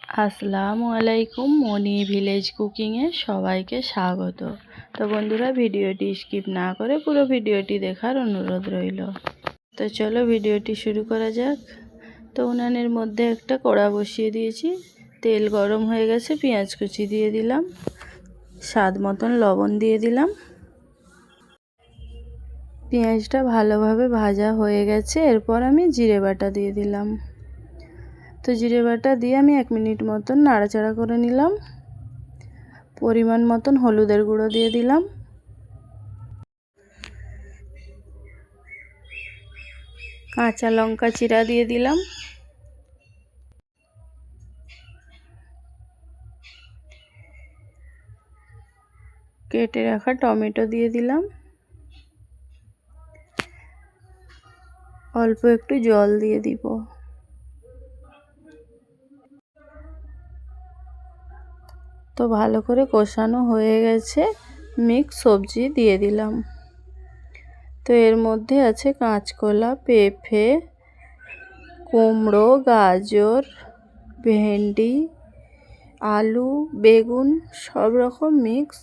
আসসালামু আলাইকুম, মনি ভিলেজ কুকিংয়ে সবাইকে স্বাগত। তো বন্ধুরা, ভিডিওটি স্কিপ না করে পুরো ভিডিওটি দেখার অনুরোধ রইল। তো চলো ভিডিওটি শুরু করা যাক। তো উনানের মধ্যে একটা কড়া বসিয়ে দিয়েছি, তেল গরম হয়ে গেছে, পেঁয়াজ কুচি দিয়ে দিলাম, স্বাদ মতন লবণ দিয়ে দিলাম। পেঁয়াজটা ভালোভাবে ভাজা হয়ে গেছে, এরপর আমি জিরে বাটা দিয়ে দিলাম। তো জিরে বাটা দিয়ে আমি 1 মিনিট মতন নাড়াচাড়া করে নিলাম। পরিমাণ মতন হলুদের গুঁড়ো দিয়ে দিলাম। কাঁচা লঙ্কা চিরা দিয়ে দিলাম। কেটে রাখা টমেটো দিয়ে দিলাম। অল্প একটু জল দিয়ে দিব। তো ভালো করে কষানো হয়ে গেছে, মিক্স সবজি দিয়ে দিলাম। তো এর মধ্যে আছে কাঁচকলা, পেঁপে, কুমড়ো, গাজর, ভেন্ডি, আলু, বেগুন, সব রকম মিক্স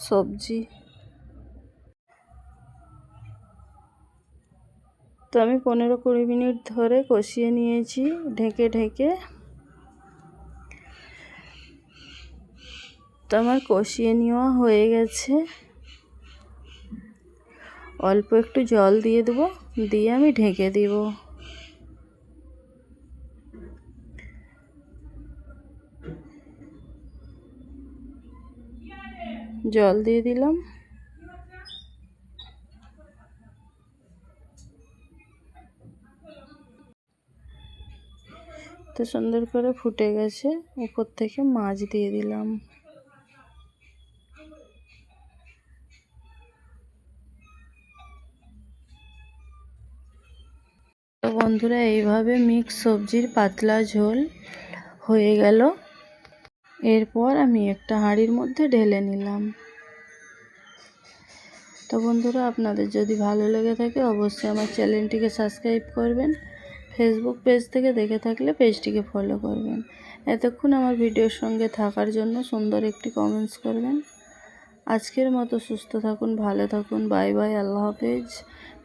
সবজি। তো আমি 15-20 মিনিট ধরে কষিয়ে নিয়েছি ঢেকে ঢেকে। তো আমার কষিয়ে নেওয়া হয়ে গেছে। অল্প একটু জল দিয়ে দেবো, দিয়ে আমি ঢেকে দিব। জল দিয়ে দিলাম। তো সুন্দর করে ফুটে গেছে, উপর থেকে মাছ দিয়ে দিলাম। তো বন্ধুরা, এইভাবে মিক্স সবজির পাতলা ঝোল হয়ে গেল। এরপর আমি একটা হাঁড়ির মধ্যে ঢেলে নিলাম। তো বন্ধুরা, আপনাদের যদি ভালো লেগে থাকে অবশ্যই আমার চ্যানেলটিকে সাবস্ক্রাইব করবেন। ফেসবুক পেজ থেকে দেখে থাকলে পেজটিকে ফলো করবেন। এতক্ষণ আমার ভিডিওর সঙ্গে থাকার জন্য সুন্দর একটি কমেন্টস করবেন। আজকের মতো সুস্থ থাকুন, ভালো থাকুন, বাই বাই, আল্লাহ হাফেজ।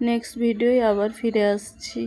নেক্সট ভিডিওয় আবার ফিরে আসছি।